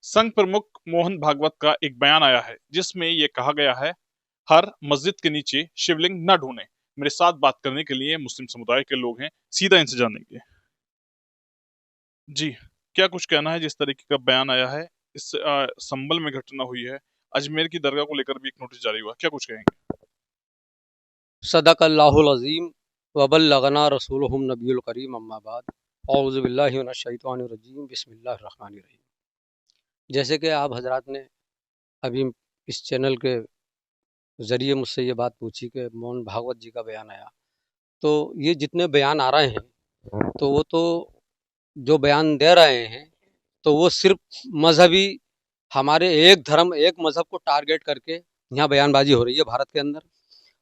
संघ प्रमुख मोहन भागवत का एक बयान आया है जिसमें ये कहा गया है, हर मस्जिद के नीचे शिवलिंग न ढूंढें। मेरे साथ बात करने के लिए मुस्लिम समुदाय के लोग हैं, सीधा इनसे जानेंगे। जी, क्या कुछ कहना है जिस तरीके का बयान आया है? इस संभल में घटना हुई है, अजमेर की दरगाह को लेकर भी एक नोटिस जारी हुआ, क्या कुछ कहेंगे? सदक़ल्लाहुल अज़ीम व बल्लगना रसूलुहुन नबियुल करीम अम्मा बाद औज़ु बिल्लाहि मिनश शैतानिर रजीम बिस्मिल्लाहिर रहमानिर रहीम। जैसे कि आप हजरात ने अभी इस चैनल के ज़रिए मुझसे ये बात पूछी कि मोहन भागवत जी का बयान आया, तो ये जितने बयान आ रहे हैं तो वो तो जो बयान दे रहे हैं तो वो सिर्फ मजहबी हमारे एक धर्म एक मज़हब को टारगेट करके यहाँ बयानबाजी हो रही है भारत के अंदर,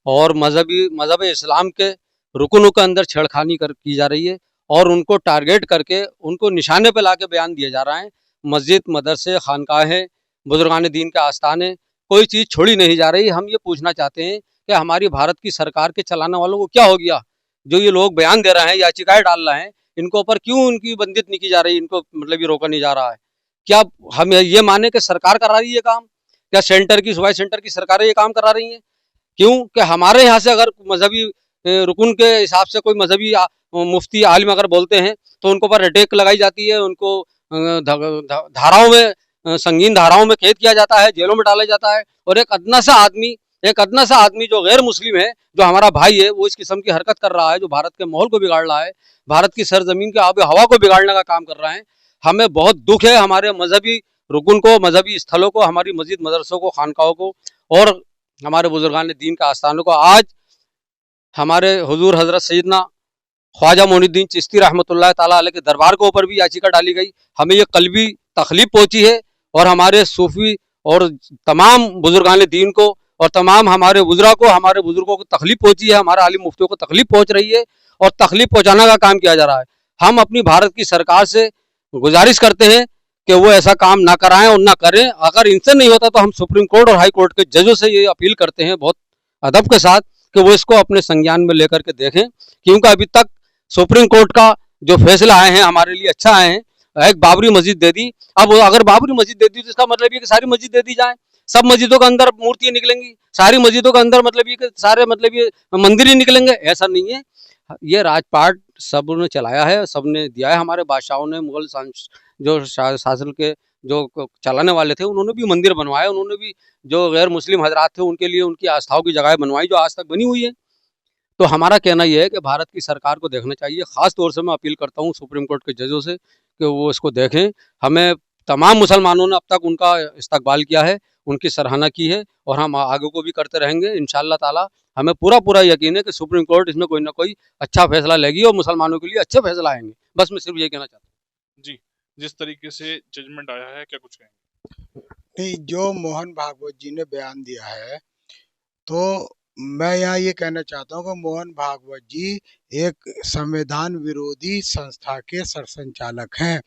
और मज़हब इस्लाम के रुकनों के अंदर छेड़खानी की जा रही है और उनको टारगेट करके उनको निशाने पे लाके बयान दिया जा रहा है। मस्जिद, मदरसे, खानकाहें, बुजुर्गान दीन के आस्थाने, कोई चीज़ छोड़ी नहीं जा रही। हम ये पूछना चाहते हैं कि हमारी भारत की सरकार के चलाने वालों को क्या हो गया, जो ये लोग बयान दे रहे हैं, याचिकाएं डाल रहे हैं, इनको ऊपर क्यों उनकी बंदित नहीं की जा रही, इनको मतलब ये रोका नहीं जा रहा है? क्या हम ये माने कि सरकार करा रही है काम? क्या सेंटर की सूबाई सेंटर की सरकारें ये काम करा रही हैं? क्यों कि हमारे यहाँ से अगर मजहबी रुकन के हिसाब से कोई मजहबी मुफ्ती आलिम अगर बोलते हैं तो उनको पर अटैक लगाई जाती है, उनको धाराओं में संगीन धाराओं में कैद किया जाता है, जेलों में डाला जाता है। और एक अदना सा आदमी जो गैर मुस्लिम है, जो हमारा भाई है, वो इस किस्म की हरकत कर रहा है, जो भारत के माहौल को बिगाड़ रहा है, भारत की सरजमीन के आब हवा को बिगाड़ने का काम कर रहा है। हमें बहुत दुख है हमारे मजहबी रुकन को, मजहबी स्थलों को, हमारी मस्जिद मदरसों को, खानकाहों को और हमारे बुजुर्गान दीन का आस्थानों को। आज हमारे हुजूर हजरत सैयदना ख्वाजा मोइनुद्दीन चिश्ती रहमतुल्लाह ताला अलैह के दरबार के ऊपर भी याचिका डाली गई। हमें ये कल्बी तकलीफ पहुंची है और हमारे सूफी और तमाम बुजुर्गान दीन को और तमाम हमारे बुजुर्गों को, हमारे बुजुर्गों को तकलीफ पहुंची है, हमारे आलिम मुफ्तियों को तकलीफ पहुंच रही है और तकलीफ पहुंचाने का काम किया जा रहा है। हम अपनी भारत की सरकार से गुजारिश करते हैं कि वो ऐसा काम ना कराएं और ना करें। अगर इनसे नहीं होता तो हम सुप्रीम कोर्ट और हाई कोर्ट के जजों से ये अपील करते हैं बहुत अदब के साथ कि वो इसको अपने संज्ञान में लेकर के देखें, क्योंकि अभी तक सुप्रीम कोर्ट का जो फैसला आए हैं हमारे लिए अच्छा आए हैं। एक बाबरी मस्जिद दे दी, अब अगर बाबरी मस्जिद दे दी तो इसका मतलब ये कि सारी मस्जिद दे दी जाए, सब मस्जिदों के अंदर मूर्तियां निकलेंगी, सारी मस्जिदों के अंदर मतलब ये कि सारे मतलब ये मंदिर ही निकलेंगे, ऐसा नहीं है। ये राजपाट सब ने चलाया है, सब ने दिया है, हमारे बादशाहों ने, मुगल जो शासन के जो चलाने वाले थे उन्होंने भी मंदिर बनवाए, उन्होंने भी जो गैर मुस्लिम हजरात थे उनके लिए उनकी आस्थाओं की जगह बनवाई जो आज तक बनी हुई है। तो हमारा कहना यह है कि भारत की सरकार को देखना चाहिए। खास तौर से मैं अपील करता हूँ सुप्रीम कोर्ट के जजों से कि वो इसको देखें। हमें तमाम मुसलमानों ने अब तक उनका इस्तकबाल किया है, उनकी सराहना की है और हम आगे को भी करते रहेंगे इंशाअल्लाह ताला। हमें पूरा पूरा यकीन है कि सुप्रीम कोर्ट इसमें कोई ना कोई अच्छा फैसला लेगी और मुसलमानों के लिए अच्छे फैसला आएंगे। बस मैं सिर्फ ये कहना चाहता हूँ। जी, जिस तरीके से जजमेंट आया है, क्या कुछ कहेंगे? नहीं, जो मोहन भागवत जी ने बयान दिया है, तो मैं यहाँ ये कहना चाहता हूँ कि मोहन भागवत जी एक संविधान विरोधी संस्था के सरसंचालक हैं।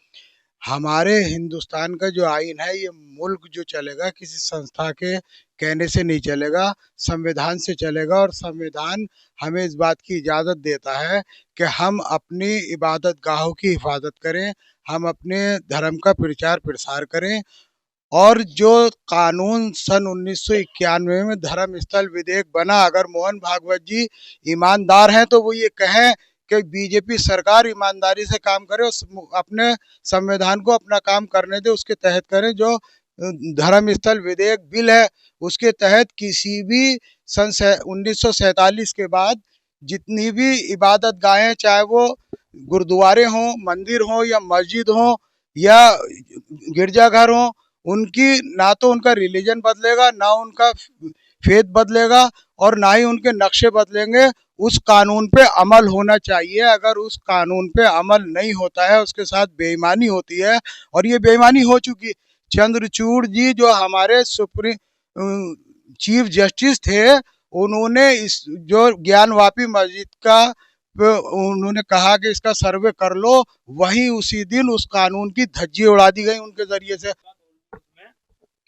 हमारे हिंदुस्तान का जो आइन है, ये मुल्क जो चलेगा किसी संस्था के कहने से नहीं चलेगा, संविधान से चलेगा। और संविधान हमें इस बात की इजाज़त देता है कि हम अपनी इबादत गाहों की हिफाजत करें, हम अपने धर्म का प्रचार प्रसार करें। और जो कानून सन 1991 में धर्म स्थल विधेयक बना, अगर मोहन भागवत जी ईमानदार हैं तो वो ये कहें कि बीजेपी सरकार ईमानदारी से काम करे और अपने संविधान को अपना काम करने दे, उसके तहत करें। जो धर्म स्थल विधेयक बिल है, उसके तहत किसी भी सन 1947 के बाद जितनी भी इबादत गाहें, चाहे वो गुरुद्वारे हों, मंदिर हों या मस्जिद हों या गिरजाघर हों, उनकी ना तो उनका रिलीजन बदलेगा, ना उनका फेथ बदलेगा और ना ही उनके नक्शे बदलेंगे। उस कानून पे अमल होना चाहिए। अगर उस कानून पे अमल नहीं होता है, उसके साथ बेईमानी होती है और ये बेईमानी हो चुकी। चंद्रचूड़ जी जो हमारे सुप्रीम चीफ जस्टिस थे, उन्होंने इस जो ज्ञानवापी मस्जिद का उन्होंने कहा कि इसका सर्वे कर लो, वहीं उसी दिन उस कानून की धज्जी उड़ा दी गई उनके जरिए से।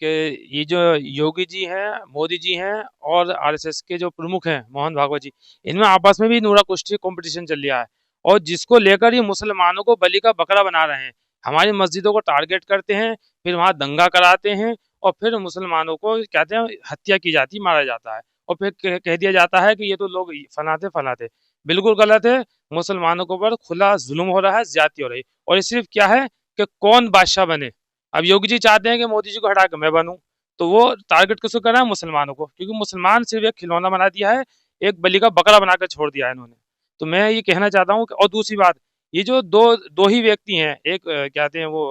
कि ये जो योगी जी हैं, मोदी जी हैं और आरएसएस के जो प्रमुख हैं मोहन भागवत जी, इनमें आपस में भी नूरा कुश्ती कंपटीशन चल रहा है और जिसको लेकर ये मुसलमानों को बलि का बकरा बना रहे हैं। हमारी मस्जिदों को टारगेट करते हैं, फिर वहाँ दंगा कराते हैं और फिर मुसलमानों को कहते हैं हत्या की जाती, मारा जाता है और फिर कह दिया जाता है कि ये तो लोग फना थे। बिल्कुल गलत है। मुसलमानों के ऊपर खुला जुल्म हो रहा है, ज्यादती हो रही है। और ये सिर्फ क्या है कि कौन बादशाह बने। अब योगी जी चाहते हैं कि मोदी जी को हटा के मैं बनूं, तो वो टारगेट किसको कर रहा है? मुसलमानों को, क्योंकि मुसलमान सिर्फ एक खिलौना बना दिया है, एक बलि का बकरा बनाकर छोड़ दिया है इन्होंने। तो मैं ये कहना चाहता हूँ और दूसरी बात, ये जो दो दो ही व्यक्ति हैं, एक कहते हैं वो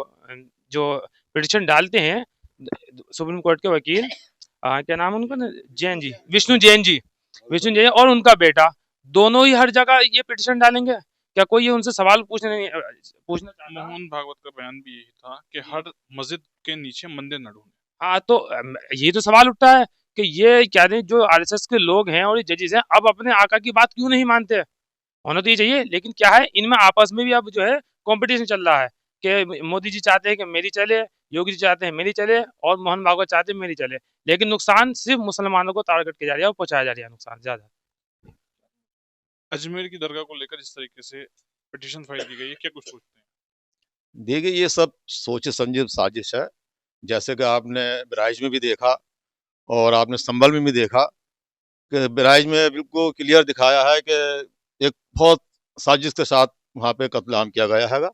जो पिटीशन डालते हैं सुप्रीम कोर्ट के वकील, क्या नाम है उनका ना, जैन जी, विष्णु जैन जी, विष्णु जैन और उनका बेटा, दोनों ही हर जगह ये पिटीशन डालेंगे। क्या कोई ये उनसे सवाल पूछना चाहता? मोहन भागवत का बयान भी यही था कि हर मस्जिद के नीचे मंदिर न ढूंढे। हाँ, तो ये तो सवाल उठता है कि ये क्या नहीं, जो आरएसएस के लोग हैं और ये जजेस हैं, अब अपने आका की बात क्यों नहीं मानते? होना तो ये चाहिए, लेकिन क्या है, इनमें आपस में भी अब जो है कंपटीशन चल रहा है कि मोदी जी चाहते हैं कि मेरी चले, योगी जी चाहते हैं मेरी चले और मोहन भागवत चाहते हैं मेरी चले, लेकिन नुकसान सिर्फ मुसलमानों को टारगेट किया जा रहा है और पहुंचाया जा रहा है नुकसान ज्यादा। अजमेर की दरगाह को लेकर इस तरीके से पिटीशन फाइल की गई है, क्या कुछ सोचते हैं? देखिए, ये सब सोचे समझे साजिश है। जैसे कि आपने बहराइच में भी देखा और आपने संभल में भी देखा कि बहराइच में बिल्कुल क्लियर दिखाया है कि एक बहुत साजिश के साथ वहाँ पे कत्लेआम किया गया हैगा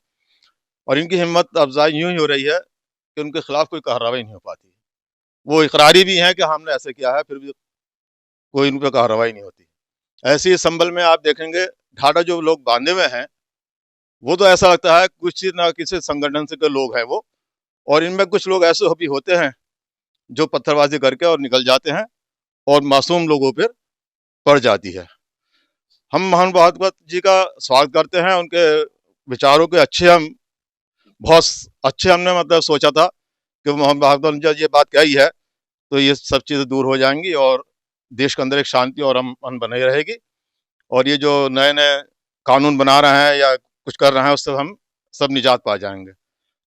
और इनकी हिम्मत अफजाई यूं ही हो रही है कि उनके खिलाफ कोई कार्रवाई नहीं हो पाती। वो इकरारी भी हैं कि हमने ऐसे किया है, फिर भी कोई उन पर कार्रवाई नहीं होती। ऐसे ही संभल में आप देखेंगे ढाडा जो लोग बांधे हुए हैं, वो तो ऐसा लगता है कुछ ना किसी संगठन से के लोग हैं वो, और इनमें कुछ लोग ऐसे भी होते हैं जो पत्थरबाजी करके और निकल जाते हैं और मासूम लोगों पर पड़ जाती है। हम मोहन भागवत जी का स्वागत करते हैं, उनके विचारों के अच्छे, हम बहुत अच्छे हमने मतलब सोचा था कि मोहन भागवत ने जब ये बात कही है तो ये सब चीज़ें दूर हो जाएंगी और देश के अंदर एक शांति और अमन बनी रहेगी और ये जो नए नए कानून बना रहे हैं या कुछ कर रहे हैं उससे हम सब निजात पा जाएंगे।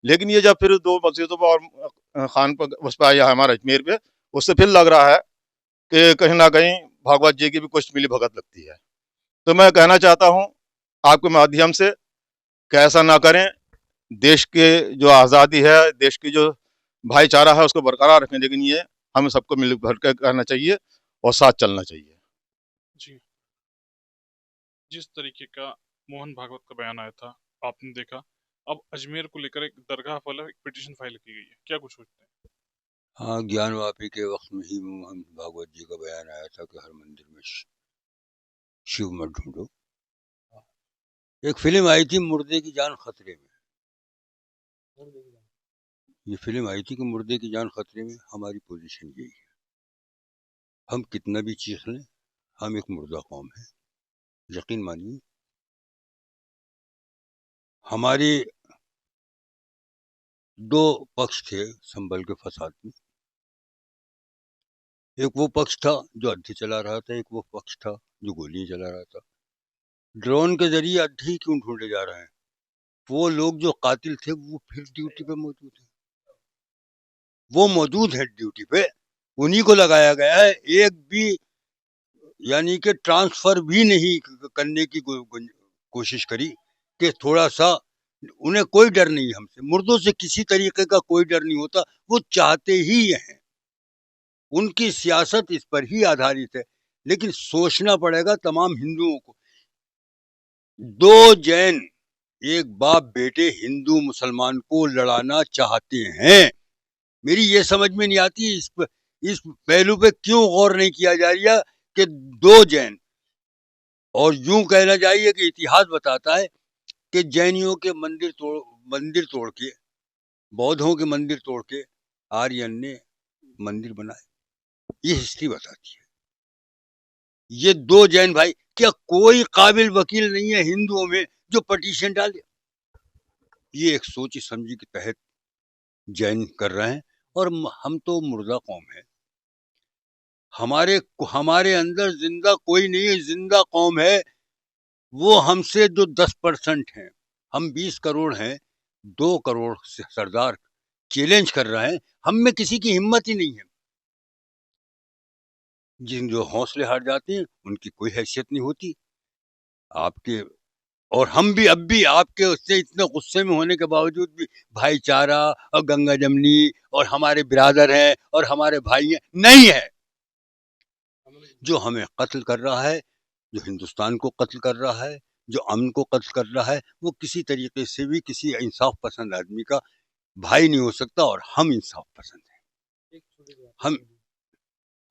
लेकिन ये जब फिर दो मस्जिदों पर और खान पर उस पर आया हमारा अजमेर पे, उससे फिर लग रहा है कि कहीं ना कहीं भागवत जी की भी कुछ मिली भगत लगती है। तो मैं कहना चाहता हूँ आपके माध्यम से कि ऐसा ना करें, देश के जो आज़ादी है, देश की जो भाईचारा है उसको बरकरार रखें, लेकिन ये हमें सबको मिल भर कर करना चाहिए और साथ चलना चाहिए। जी, जिस तरीके का मोहन भागवत का बयान आया था आपने देखा, अब अजमेर को लेकर एक दरगाह वाला एक पिटीशन फाइल की गई है, क्या कुछ सोचते हैं? हाँ, ज्ञानवापी के वक्त में ही मोहन भागवत जी का बयान आया था कि हर मंदिर में शिव मत ढूंढो। एक फिल्म आई थी मुर्दे की जान खतरे में, ये फिल्म आई थी कि मुर्दे की जान खतरे में। हमारी पोजीशन यही है, हम कितना भी चीख लें, हम एक मुर्दा कौम है। यकीन मानिए, हमारे दो पक्ष थे संभल के फसाद में। एक वो पक्ष था जो अड्डे चला रहा था, एक वो पक्ष था जो गोलियां चला रहा था। ड्रोन के जरिए अड्डे क्यों ढूंढे जा रहे हैं? वो लोग जो कातिल थे वो फिर ड्यूटी पे मौजूद है, वो मौजूद है ड्यूटी पे, उन्हीं को लगाया गया है। एक भी यानी कि ट्रांसफर भी नहीं करने की कोशिश करी कि थोड़ा सा, उन्हें कोई डर नहीं है हमसे, मुर्दों से किसी तरीके का कोई डर नहीं होता। वो चाहते ही ये हैं, उनकी सियासत इस पर ही आधारित है। लेकिन सोचना पड़ेगा तमाम हिंदुओं को, दो जैन एक बाप बेटे हिंदू मुसलमान को लड़ाना चाहते हैं। मेरी ये समझ में नहीं आती इस पहलू पे क्यों गौर नहीं किया जा रहा कि दो जैन, और यूं कहना चाहिए कि इतिहास बताता है कि जैनियों के मंदिर तोड़ के, बौद्धों के मंदिर तोड़ के आर्यन ने मंदिर बनाए, ये हिस्ट्री बताती है। ये दो जैन भाई, क्या कोई काबिल वकील नहीं है हिंदुओं में जो पटिशन डाले? ये एक सोची समझी के तहत जैन कर रहे हैं और हम तो मुर्दा कौम है। हमारे अंदर जिंदा कोई नहीं है, जिंदा कौम है वो हमसे जो 10% हैं। हम 20 करोड़ हैं, 2 करोड़ से सरदार चैलेंज कर रहे हैं, हम में किसी की हिम्मत ही नहीं है। जिन जो हौसले हार जाते हैं उनकी कोई हैसियत नहीं होती। आपके और हम भी अब भी आपके उससे इतने गुस्से में होने के बावजूद भी भाईचारा और गंगा जमनी और हमारे बिरादर हैं और हमारे भाई हैं, नहीं है। जो हमें कत्ल कर रहा है, जो हिंदुस्तान को कत्ल कर रहा है, जो अमन को कत्ल कर रहा है, वो किसी तरीके से भी किसी इंसाफ पसंद आदमी का भाई नहीं हो सकता। और हम इंसाफ पसंद हैं,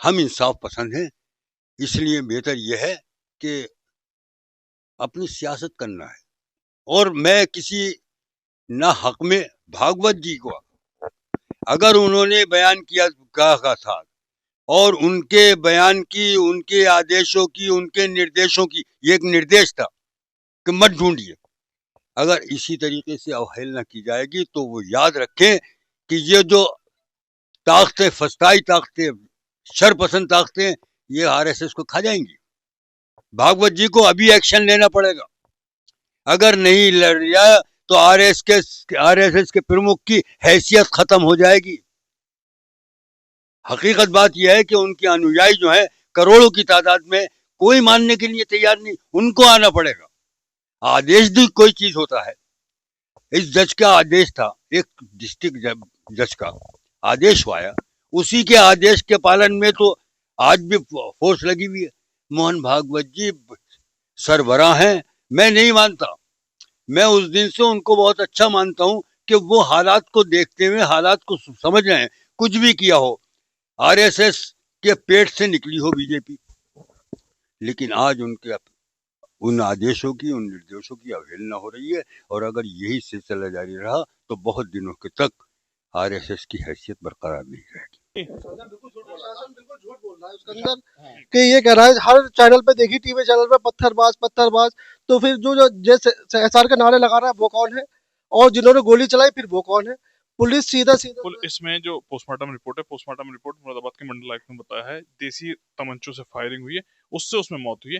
हम इंसाफ पसंद हैं। इसलिए बेहतर यह है कि अपनी सियासत करना है। और मैं किसी ना हक में भागवत जी को अगर उन्होंने बयान किया कहा था और उनके बयान की, उनके आदेशों की, उनके निर्देशों की, ये एक निर्देश था कि मत ढूंढिए, अगर इसी तरीके से अवहेलना की जाएगी तो वो याद रखें कि ये जो ताकतें, फस्ताई ताकतें, शरपसंद ताकतें, ये आरएसएस को खा जाएंगी। भागवत जी को अभी एक्शन लेना पड़ेगा। अगर नहीं लड़ लिया तो आरएसएस के प्रमुख की हैसियत खत्म हो जाएगी। हकीकत बात यह है कि उनके अनुयायी जो हैं करोड़ों की तादाद में, कोई मानने के लिए तैयार नहीं, उनको आना पड़ेगा। आदेश भी कोई चीज होता है। इस जज का आदेश था, एक डिस्ट्रिक्ट जज का आदेश आया, उसी के आदेश के पालन में तो आज भी फोर्स लगी हुई है। मोहन भागवत जी सरबराह हैं, मैं नहीं मानता। मैं उस दिन से उनको बहुत अच्छा मानता हूं कि वो हालात को देखते हुए हालात को समझ रहे हैं। कुछ भी किया हो, आरएसएस के पेट से निकली हो बीजेपी, लेकिन आज उनके उन आदेशों की, उन निर्देशों की अवहेलना हो रही है। और अगर यही सिलसिला जारी रहा तो बहुत दिनों के तक आरएसएस की हैसियत बरकरार नहीं रहेगी। प्रशासन बिल्कुल झूठ बोल रहा है उसके अंदर कि ये कह रहा है हर चैनल पे देखी, टीवी चैनल पे पत्थरबाज। तो फिर जो एसआर के नारे लगा रहा है वो कौन है, और जिन्होंने गोली चलाई फिर वो कौन है? पुलिस सीधा इसमें जो पोस्टमार्टम रिपोर्ट है, पोस्टमार्टम रिपोर्ट मुरादाबाद के मंडल आयुक्त ने बताया है देसी तमंचों से फायरिंग हुई है, उससे उसमें मौत हुई है।